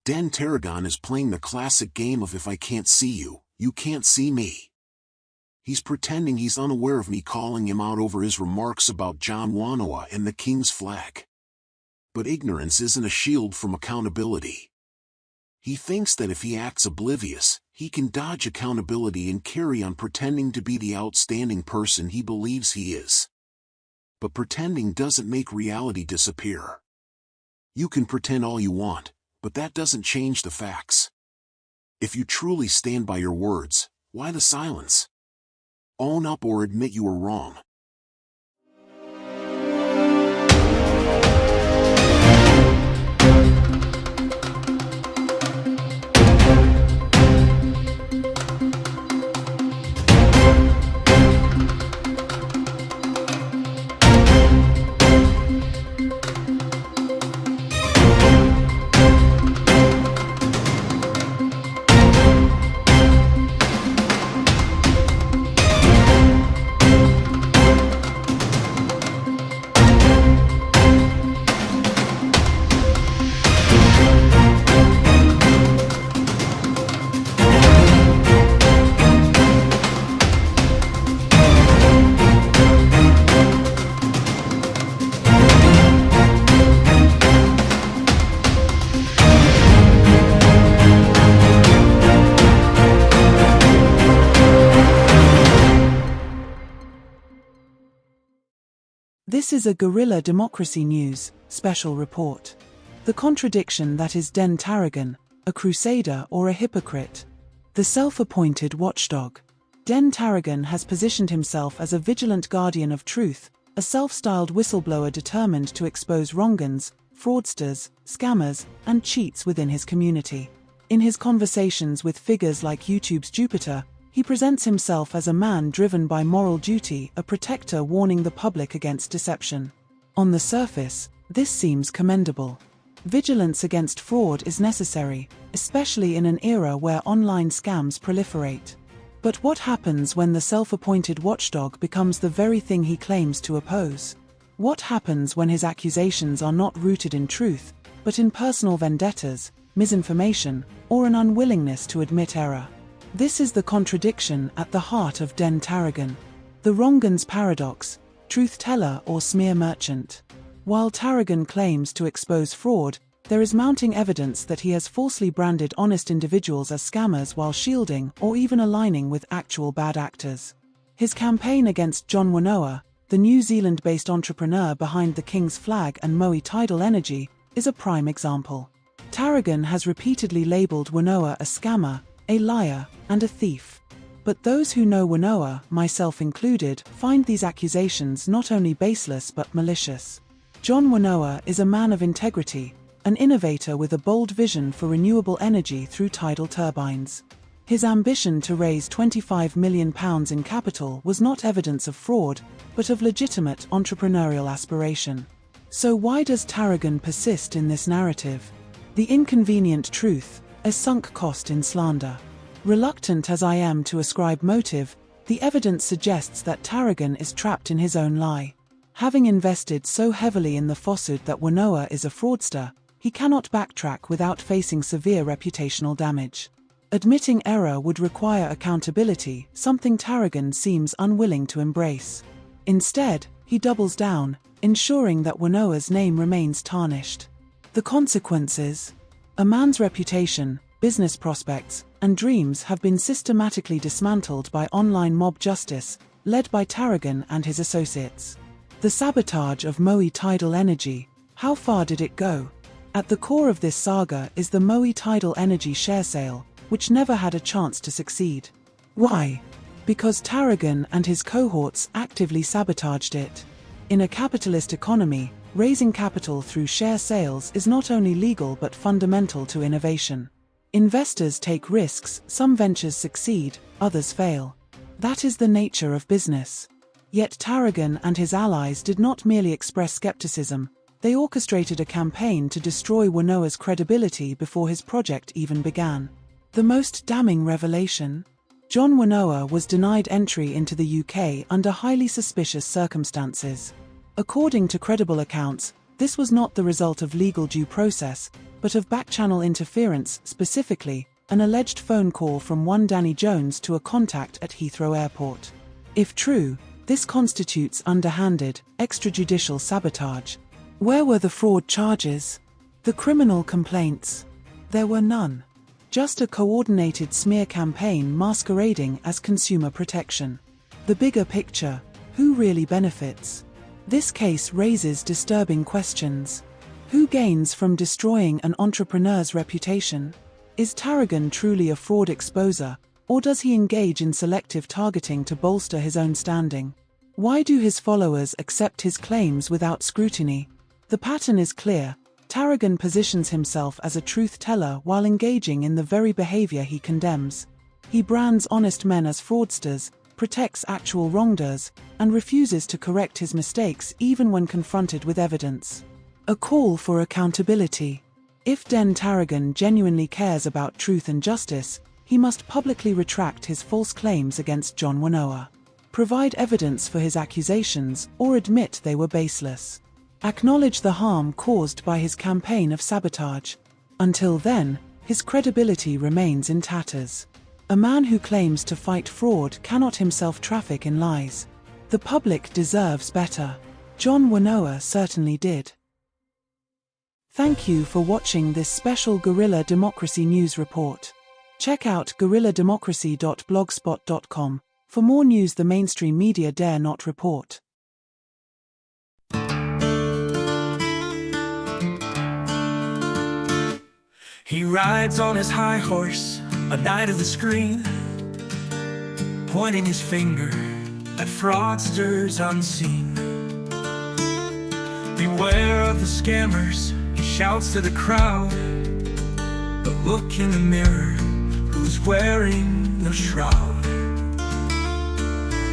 Den Tarragon is playing the classic game of if I can't see you, you can't see me. He's pretending he's unaware of me calling him out over his remarks about John Wankoa and the king's flag. But ignorance isn't a shield from accountability. He thinks that if he acts oblivious, he can dodge accountability and carry on pretending to be the outstanding person he believes he is. But pretending doesn't make reality disappear. You can pretend all you want, but that doesn't change the facts. If you truly stand by your words, why the silence? Own up or admit you were wrong. This is a Guerrilla Democracy News special report. The contradiction that is Den Tarragon, a crusader or a hypocrite. The self-appointed watchdog. Den Tarragon has positioned himself as a vigilant guardian of truth, a self-styled whistleblower determined to expose wrong'uns, fraudsters, scammers, and cheats within his community. In his conversations with figures like YouTube's Jupiter, he presents himself as a man driven by moral duty, a protector warning the public against deception. On the surface, this seems commendable. Vigilance against fraud is necessary, especially in an era where online scams proliferate. But what happens when the self-appointed watchdog becomes the very thing he claims to oppose? What happens when his accusations are not rooted in truth, but in personal vendettas, misinformation, or an unwillingness to admit error? This is the contradiction at the heart of Den Tarragon. The wrong'uns paradox, truth-teller or smear merchant. While Tarragon claims to expose fraud, there is mounting evidence that he has falsely branded honest individuals as scammers while shielding or even aligning with actual bad actors. His campaign against John Wankoa, the New Zealand-based entrepreneur behind the King's Flag and Mowi Tidal Energy, is a prime example. Tarragon has repeatedly labeled Wankoa a scammer, a liar, and a thief. But those who know Wankoa, myself included, find these accusations not only baseless but malicious. John Wankoa is a man of integrity, an innovator with a bold vision for renewable energy through tidal turbines. His ambition to raise £25 million in capital was not evidence of fraud, but of legitimate entrepreneurial aspiration. So why does Tarragon persist in this narrative? The inconvenient truth, a sunk cost in slander. Reluctant as I am to ascribe motive, the evidence suggests that Tarragon is trapped in his own lie. Having invested so heavily in the falsehood that Wankoa is a fraudster, he cannot backtrack without facing severe reputational damage. Admitting error would require accountability, something Tarragon seems unwilling to embrace. Instead, he doubles down, ensuring that Wankoa's name remains tarnished. The consequences? A man's reputation, business prospects, and dreams have been systematically dismantled by online mob justice, led by Tarragon and his associates. The sabotage of Mowi Tidal Energy, how far did it go? At the core of this saga is the Mowi Tidal Energy share sale, which never had a chance to succeed. Why? Because Tarragon and his cohorts actively sabotaged it. In a capitalist economy, raising capital through share sales is not only legal but fundamental to innovation. Investors take risks, some ventures succeed, others fail. That is the nature of business. Yet Tarragon and his allies did not merely express skepticism, they orchestrated a campaign to destroy Wankoa's credibility before his project even began. The most damning revelation? John Wankoa was denied entry into the UK under highly suspicious circumstances. According to credible accounts, This was not the result of legal due process, but of back-channel interference, specifically, an alleged phone call from one Danny Jones to a contact at Heathrow Airport. If true, this constitutes underhanded, extrajudicial sabotage. Where were the fraud charges? The criminal complaints? There were none. Just a coordinated smear campaign masquerading as consumer protection. The bigger picture: who really benefits? This case raises disturbing questions. Who gains from destroying an entrepreneur's reputation? Is Tarragon truly a fraud exposer, or does he engage in selective targeting to bolster his own standing? Why do his followers accept his claims without scrutiny? The pattern is clear. Tarragon positions himself as a truth-teller while engaging in the very behavior he condemns. He brands honest men as fraudsters, protects actual wrongdoers, and refuses to correct his mistakes even when confronted with evidence. A call for accountability. If Den Tarragon genuinely cares about truth and justice, he must publicly retract his false claims against John Wankoa. Provide evidence for his accusations, or admit they were baseless. Acknowledge the harm caused by his campaign of sabotage. Until then, his credibility remains in tatters. A man who claims to fight fraud cannot himself traffic in lies. The public deserves better. John Wankoa certainly did. Thank you for watching this special Guerrilla Democracy News report. Check out guerrillademocracy.blogspot.com for more news the mainstream media dare not report. He rides on his high horse, a knight of the screen, pointing his finger at fraudsters unseen. Beware of the scammers, he shouts to the crowd, but look in the mirror, who's wearing the shroud?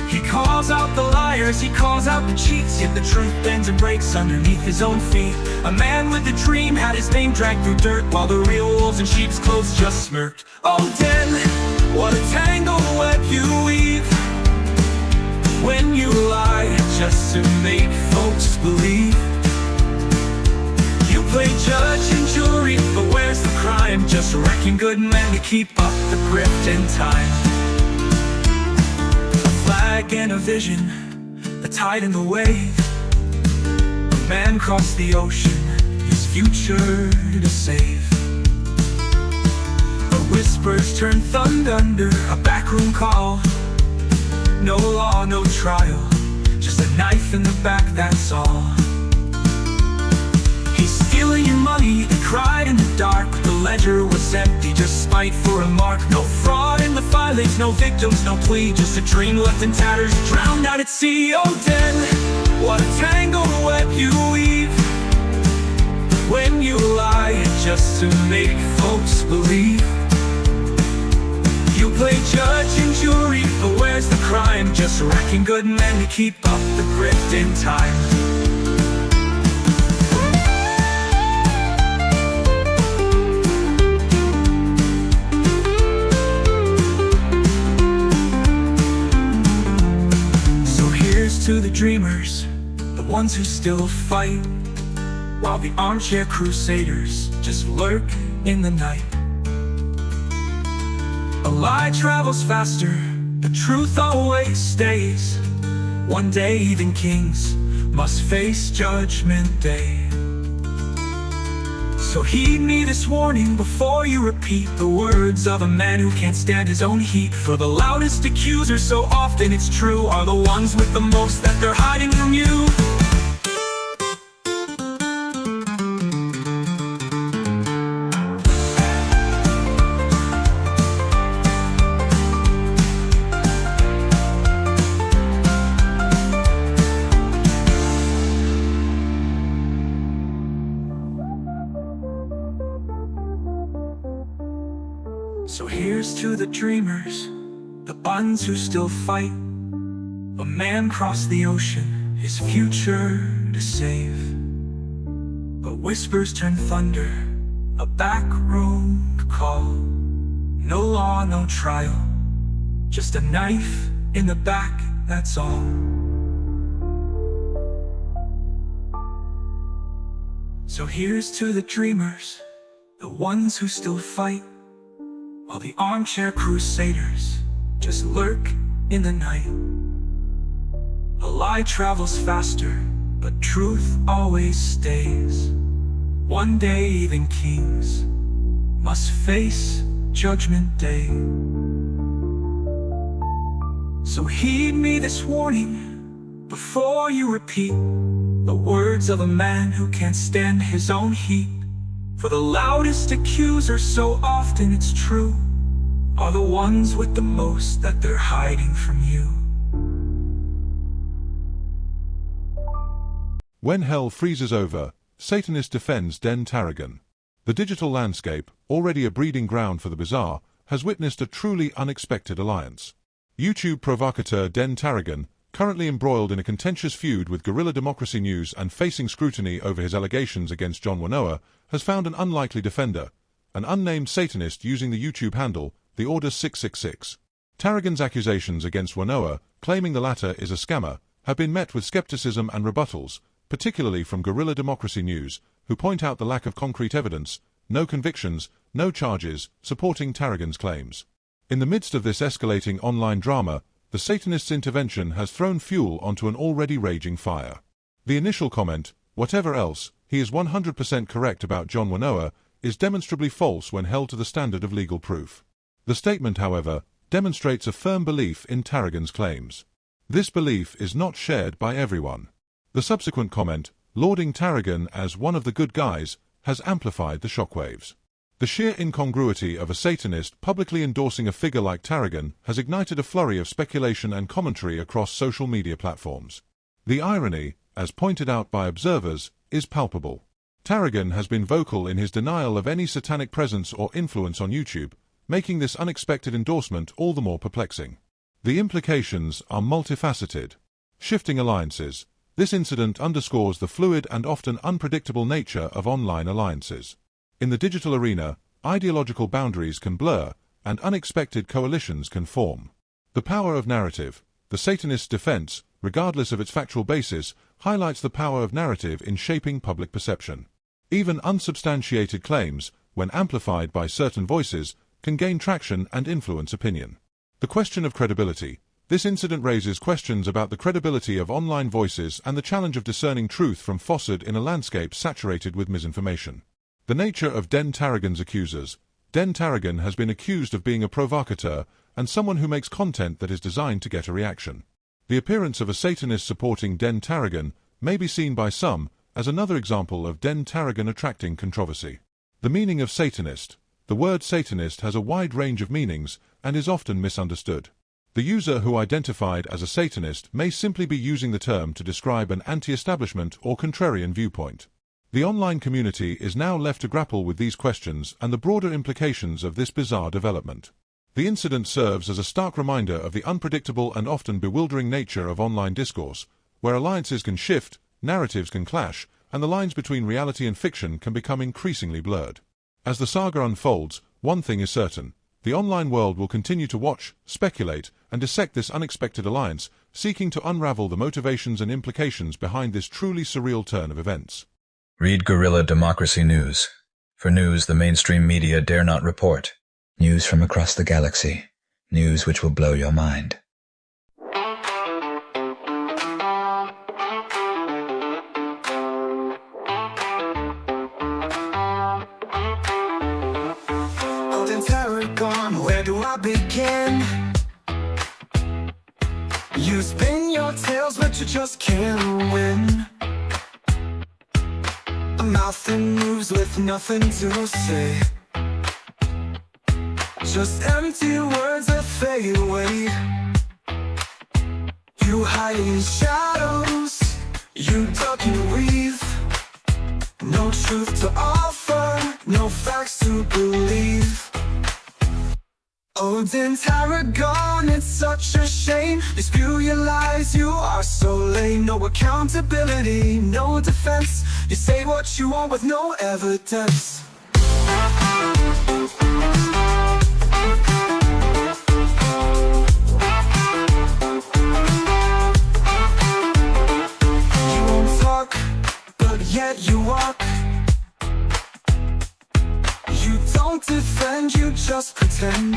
He calls out the liars, he calls out the cheats, yet the truth bends and breaks underneath his own feet. A man with a dream had his name dragged through dirt, while the real wolves in sheep's clothes just smirked. Oh Den, what a tangled web you weave, when you lie just to make folks believe. You play judge and jury, but where's the crime? Just wrecking good men to keep up the grift in time. And a vision, the tide and the wave. A man crossed the ocean, his future to save. The whispers turn thunder, a backroom call. No law, no trial, just a knife in the back, that's all. He's stealing your money, he cried in the dark. The ledger was empty, just spite for a mark. No fraud in the filings, no victims, no plea, just a dream left in tatters, drowned out at sea. Oh Den, what a tangled web you weave, when you lie just to make folks believe. You play judge and jury, but where's the crime? Just wrecking good men to keep up the grift in time. To the dreamers, the ones who still fight, while the armchair crusaders just lurk in the night. A lie travels faster, the truth always stays. One day even kings must face judgment day. So heed me this warning before you repeat the words of a man who can't stand his own heat. For the loudest accusers, so often it's true, are the ones with the most that they're hiding from you. So here's to the dreamers, the ones who still fight. A man crossed the ocean, his future to save. But whispers turn thunder, a backroom call. No law, no trial, just a knife in the back, that's all. So here's to the dreamers, the ones who still fight, while the armchair crusaders just lurk in the night. A lie travels faster, but truth always stays. One day even kings must face Judgment Day. So heed me this warning before you repeat the words of a man who can't stand his own heat. For the loudest accusers, so often it's true, are the ones with the most that they're hiding from you. When hell freezes over, Satanist defends Den Tarragon. The digital landscape, already a breeding ground for the bizarre, has witnessed a truly unexpected alliance. YouTube provocateur Den Tarragon, currently embroiled in a contentious feud with Guerrilla Democracy News and facing scrutiny over his allegations against John Wankoa, has found an unlikely defender, an unnamed Satanist using the YouTube handle, the Order 666. Tarragon's accusations against Wankoa, claiming the latter is a scammer, have been met with skepticism and rebuttals, particularly from Guerrilla Democracy News, who point out the lack of concrete evidence, no convictions, no charges, supporting Tarragon's claims. In the midst of this escalating online drama, the Satanist's intervention has thrown fuel onto an already raging fire. The initial comment, "Whatever else, he is 100% correct about John Wankoa," is demonstrably false when held to the standard of legal proof. The statement, however, demonstrates a firm belief in Tarragon's claims. This belief is not shared by everyone. The subsequent comment, lauding Tarragon as one of the good guys, has amplified the shockwaves. The sheer incongruity of a Satanist publicly endorsing a figure like Tarragon has ignited a flurry of speculation and commentary across social media platforms. The irony, as pointed out by observers, is palpable. Tarragon has been vocal in his denial of any satanic presence or influence on YouTube, making this unexpected endorsement all the more perplexing. The implications are multifaceted. Shifting alliances. This incident underscores the fluid and often unpredictable nature of online alliances. In the digital arena, ideological boundaries can blur, and unexpected coalitions can form. The power of narrative. The Satanist's defense, regardless of its factual basis, highlights the power of narrative in shaping public perception. Even unsubstantiated claims, when amplified by certain voices, can gain traction and influence opinion. The question of credibility. This incident raises questions about the credibility of online voices and the challenge of discerning truth from falsehood in a landscape saturated with misinformation. The nature of Den Tarragon's accusers. Den Tarragon has been accused of being a provocateur and someone who makes content that is designed to get a reaction. The appearance of a Satanist supporting Den Tarragon may be seen by some as another example of Den Tarragon attracting controversy. The meaning of Satanist. The word Satanist has a wide range of meanings and is often misunderstood. The user who identified as a Satanist may simply be using the term to describe an anti-establishment or contrarian viewpoint. The online community is now left to grapple with these questions and the broader implications of this bizarre development. The incident serves as a stark reminder of the unpredictable and often bewildering nature of online discourse, where alliances can shift, narratives can clash, and the lines between reality and fiction can become increasingly blurred. As the saga unfolds, one thing is certain: the online world will continue to watch, speculate, and dissect this unexpected alliance, seeking to unravel the motivations and implications behind this truly surreal turn of events. Read Guerrilla Democracy News. For news the mainstream media dare not report. News from across the galaxy. News which will blow your mind. Oh, Den Tarragon, where do I begin? You spin your tales, but you just can't win. A mouth that moves with nothing to say, just empty words that fade away. You hide in shadows, you duck and weave. No truth to offer, no facts to believe. Oh, Den Tarragon, it's such a shame. You spew your lies, you are so lame. No accountability, no defense. You say what you want with no evidence. You won't talk, but yet you walk. defend, you just pretend.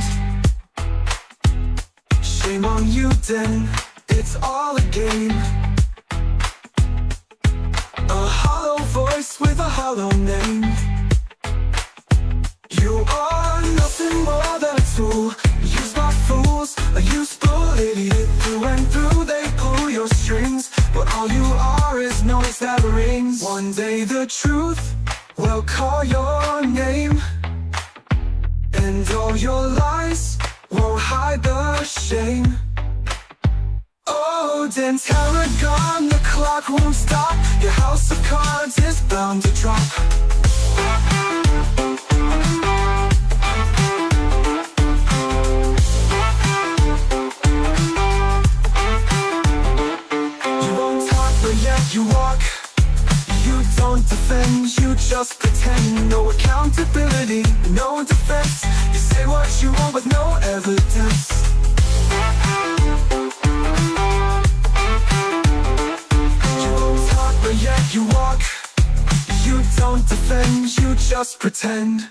Shame on you, Den, it's all a game. A hollow voice with a hollow name. You are nothing more than a tool, used by fools, a useful idiot. Through and through they pull your strings, but all you are is noise that rings. One day the truth will call your name, and all your lies won't hide the shame. Oh, Den Tarragon, the clock won't stop. Your house of cards is bound to drop. You won't talk, but yet you walk. You don't defend, you just pretend. No accountability, no defense. You say what you want with no evidence. You won't talk, but yet you walk. You don't defend, you just pretend.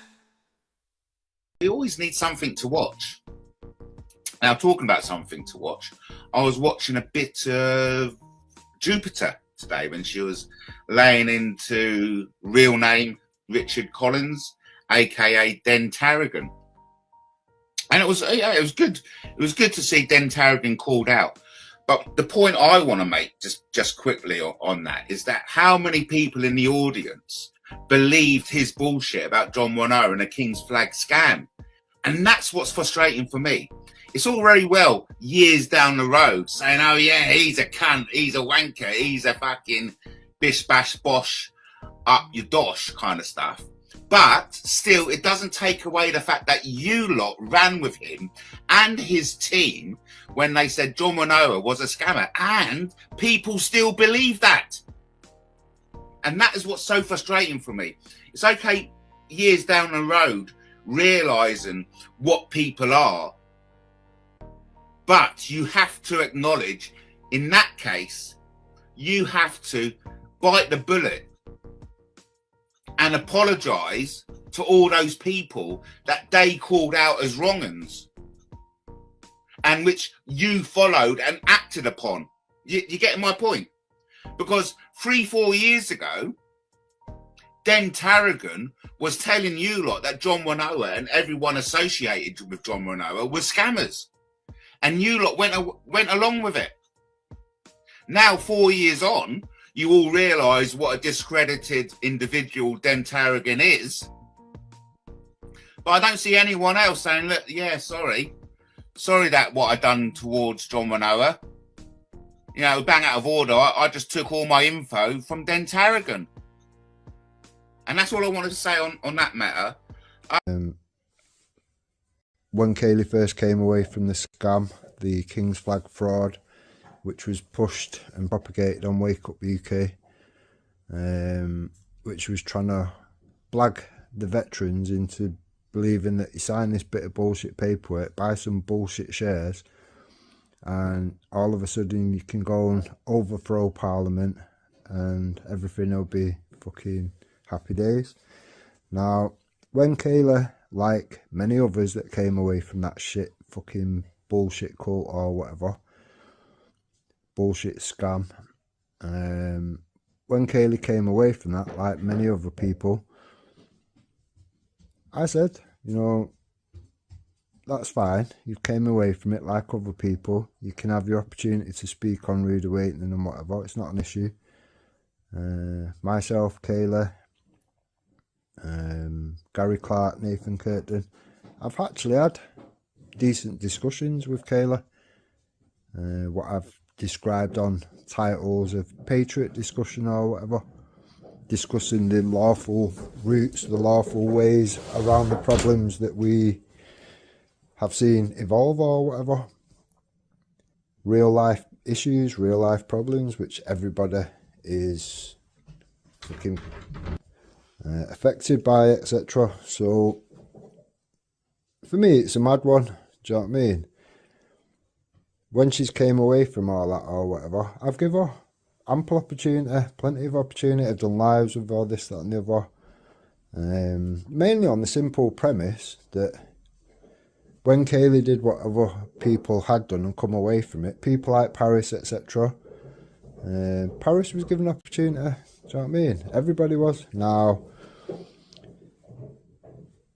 We always need something to watch. Now, talking about something to watch, I was watching a bit of Jupiter today when she was laying into real name Richard Collins, aka Den Tarragon, and it was good. It was good to see Den Tarragon called out. But the point I want to make just quickly on that is that how many people in the audience believed his bullshit about John Wankoa and the King's Flag scam, and that's what's frustrating for me. It's all very well years down the road saying, oh yeah, he's a cunt, he's a wanker, he's a fucking bish bash bosh up your dosh kind of stuff. But still, it doesn't take away the fact that you lot ran with him and his team when they said John Wankoa was a scammer, and people still believe that. And that is what's so frustrating for me. It's okay years down the road realising what people are, but you have to acknowledge, in that case, you have to bite the bullet and apologise to all those people that they called out as wrong-uns and which you followed and acted upon. You getting my point? Because 3-4 years ago, Den Tarragon was telling you lot that John Wankoa and everyone associated with John Wankoa were scammers. And you lot went along with it. Now, 4 years on, you all realise what a discredited individual Den Tarragon is. But I don't see anyone else saying, look, yeah, sorry that what I done towards John Wankoa. You know, bang out of order. I just took all my info from Den Tarragon. And that's all I wanted to say on that matter. When Kayleigh first came away from the scam, the King's Flag fraud, which was pushed and propagated on Wake Up UK, which was trying to blag the veterans into believing that you sign this bit of bullshit paperwork, buy some bullshit shares, and all of a sudden you can go and overthrow Parliament and everything will be fucking happy days. Now, when Kayleigh, like many others that came away from that shit fucking bullshit cult or whatever, bullshit scam, when Kayleigh came away from that, like many other people, I said, you know, that's fine, you came away from it like other people, you can have your opportunity to speak on Rude Awakening and whatever, it's not an issue. Myself, Kayleigh, Gary Clark, Nathan Curtin, I've actually had decent discussions with Kayleigh, what I've described on titles of Patriot discussion or whatever, discussing the lawful routes, the lawful ways around the problems that we have seen evolve or whatever, real life issues, real life problems which everybody is fucking affected by, etc. So for me it's a mad one, do you know what I mean? When she's came away from all that or whatever, I've given her ample opportunity, plenty of opportunity, I've done lives with all this, that and the other. Mainly on the simple premise that when Kayleigh did what other people had done and come away from it, people like Paris, etc., Paris was given an opportunity. Do you know what I mean? Everybody was. Now,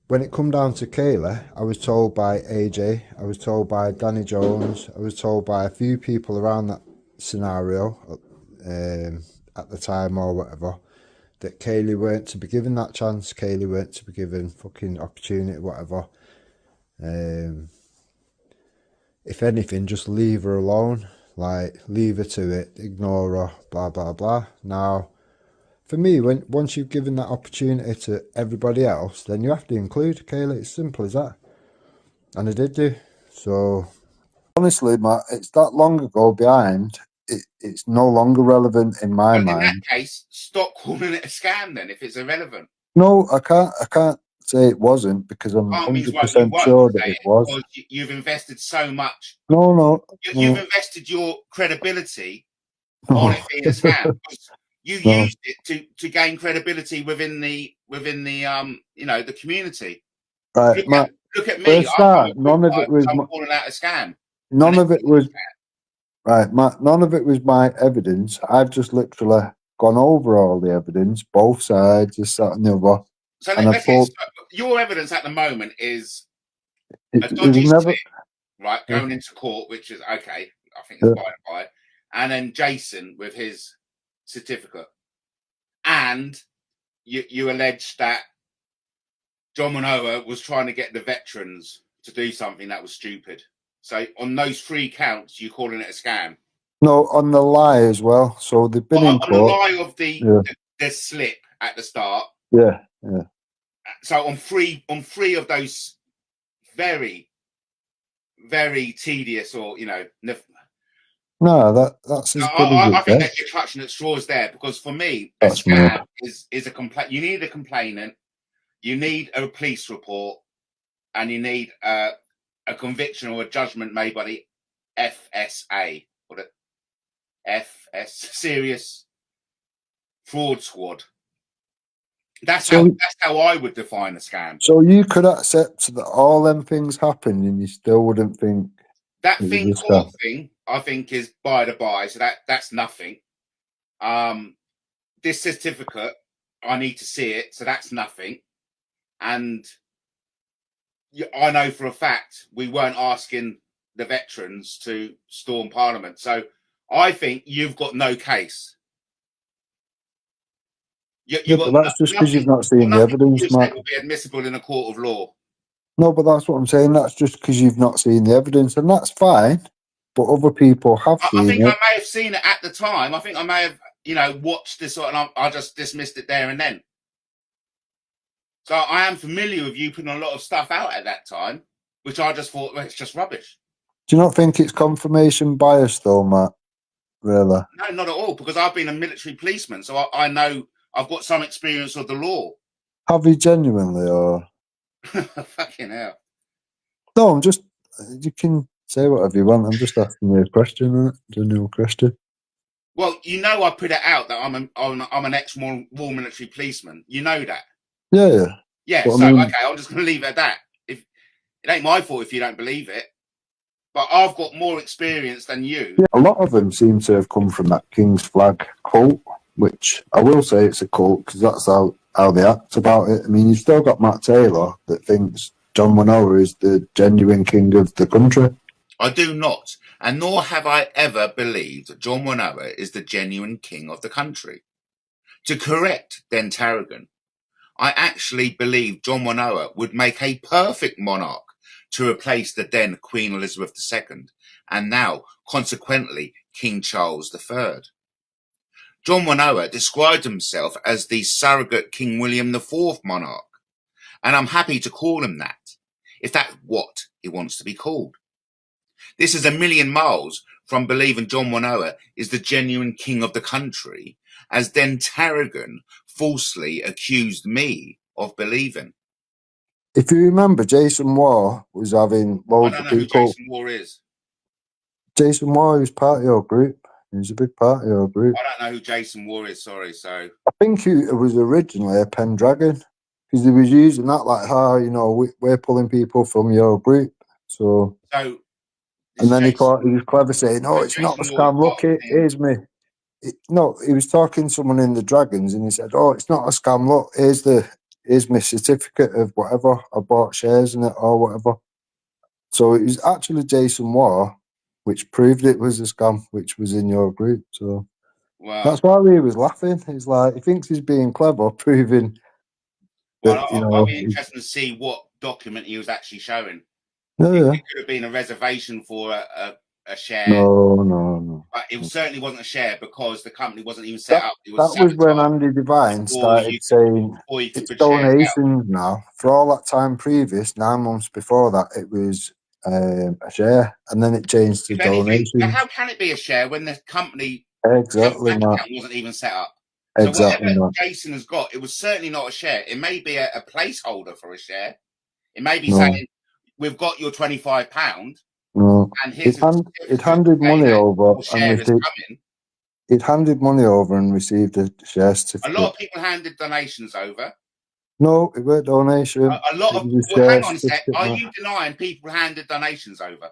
when it come down to Kayleigh, I was told by AJ, I was told by Danny Jones, I was told by a few people around that scenario at the time or whatever, that Kayleigh weren't to be given that chance, Kayleigh weren't to be given fucking opportunity, whatever. If anything, just leave her alone. Like, leave her to it, ignore her, blah, blah, blah. Now, for me, once you've given that opportunity to everybody else, then you have to include Kayleigh. It's simple as that. And I did do. So, honestly, Matt, it's that long ago behind. It's no longer relevant in my mind. In that case, stop calling it a scam then, if it's irrelevant. No, I can't say it wasn't, because I'm 100% sure that it was. You've invested so much. No. You've invested your credibility on it being a scam. You used it to gain credibility within the the community. Right, look at me. None of it was calling out a scam. None of it was right, Matt. None of it was my evidence. I've just literally gone over all the evidence, both sides, this, that, and the other. So your evidence at the moment is a dodgy slip, right? Going into court, which is okay. I think it's by. And then Jason with his certificate, and you allege that John Wankoa was trying to get the veterans to do something that was stupid. So on those 3 counts, you're calling it a scam. No, on the lie as well. So they've been in court. On the lie of the slip at the start. Yeah. So on three of those very, very tedious or no, that's as good as I think that you're clutching at straws there, because for me, a scam is a complaint. You need a complainant, you need a police report, and you need a conviction or a judgment made by the FSA or the Serious Fraud Squad. That's how I would define a scam. So you could accept that all them things happened, and you still wouldn't think that court thing. I think is by the by. So that's nothing. This certificate, I need to see it. So that's nothing. And I know for a fact we weren't asking the veterans to storm Parliament. So I think you've got no case. But that's just because you've not seen the evidence, Matt. It will be admissible in a court of law. No, but that's what I'm saying. That's just because you've not seen the evidence, and that's fine. But other people have seen it. I think I may have seen it at the time. I think I may have, watched this, and I just dismissed it there and then. So I am familiar with you putting a lot of stuff out at that time, which I just thought, well, it's just rubbish. Do you not think it's confirmation bias, though, Matt? Really? No, not at all, because I've been a military policeman, so I know I've got some experience of the law. Have you genuinely, or? Fucking hell. No, you can say whatever you want. I'm just asking you a question, right? General question. Well, I put it out that I'm an ex-war military policeman. You know that. Yeah. Yeah, but okay, I'm just going to leave it at that. If it ain't my fault if you don't believe it, but I've got more experience than you. Yeah, a lot of them seem to have come from that King's Flag cult, which I will say it's a cult because that's how they act about it. I mean, you've still got Matt Taylor that thinks John Wankoa is the genuine king of the country. I do not, and nor have I ever believed John Wankoa is the genuine king of the country. To correct Den Tarragon, I actually believe John Wankoa would make a perfect monarch to replace the then Queen Elizabeth II, and now, consequently, King Charles III. John Wankoa described himself as the surrogate King William IV monarch, and I'm happy to call him that, if that's what he wants to be called. This is a million miles from believing John Wankoa is the genuine king of the country, as Den Tarragon falsely accused me of believing. If you remember, Jason Waugh was having loads of people. I don't know who Jason Waugh is. Jason Waugh was part of your group. He was a big part of your group. I don't know who Jason Waugh is, sorry. So I think he was originally a Pendragon. because they was using that like, we're pulling people from your group. So, So, and then he Jason, was clever saying, "No, it's not a Jason Ward scam. Look, part of the team. here's me." No, he was talking to someone in the Dragons, and he said, "Oh, it's not a scam. Look, here's my certificate of whatever I bought shares in it or whatever." So it was actually Jason War, which proved it was a scam, which was in your group. So Well, that's why he was laughing. He's like, he thinks he's being clever, proving that I'll be interested to see what document he was actually showing. Yeah. It could have been a reservation for a share. No. But it certainly wasn't a share because the company wasn't even set up. It That was when Andy Devine started saying it's donations now. For all that time previous, 9 months before that, it was a share, and then it changed to donation. How can it be a share when the company Exactly, bank account wasn't even set up? So whatever Jason has got, it was certainly not a share. It may be a placeholder for a share. It may be saying, "We've got your £25." No, and it handed money over and received. It handed money over and received a share certificate. A lot of people handed donations over. No, it weren't donation. A lot of. Well, hang on a sec. Are you denying people handed donations over?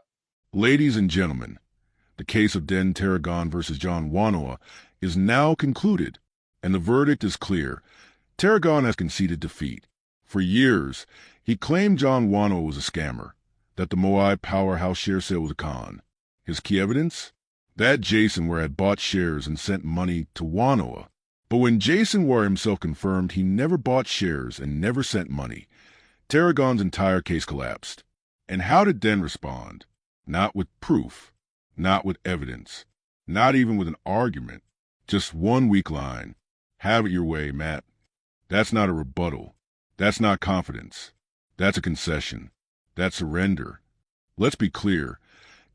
Ladies and gentlemen, the case of Den Tarragon versus John Wankoa is now concluded, and the verdict is clear. Tarragon has conceded defeat. For years, he claimed John Wankoa was a scammer, that the Moai powerhouse share sale was a con. His key evidence? That Jason Ware had bought shares and sent money to Wankoa. But when Jason Ware himself confirmed he never bought shares and never sent money, Tarragon's entire case collapsed. And how did Den respond? Not with proof, not with evidence, not even with an argument, just one weak line. Have it your way, Matt. That's not a rebuttal. That's not confidence. That's a concession. That's surrender. Let's be clear.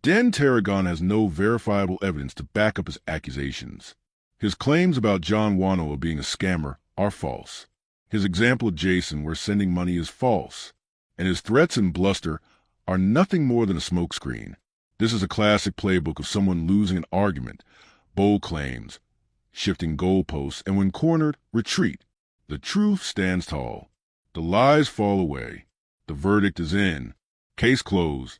Den Tarragon has no verifiable evidence to back up his accusations. His claims about John Wankoa being a scammer are false. His example of Jason Ware sending money is false. And his threats and bluster are nothing more than a smokescreen. This is a classic playbook of someone losing an argument, bold claims, shifting goalposts, and when cornered, retreat. The truth stands tall. The lies fall away. The verdict is in. Case closed.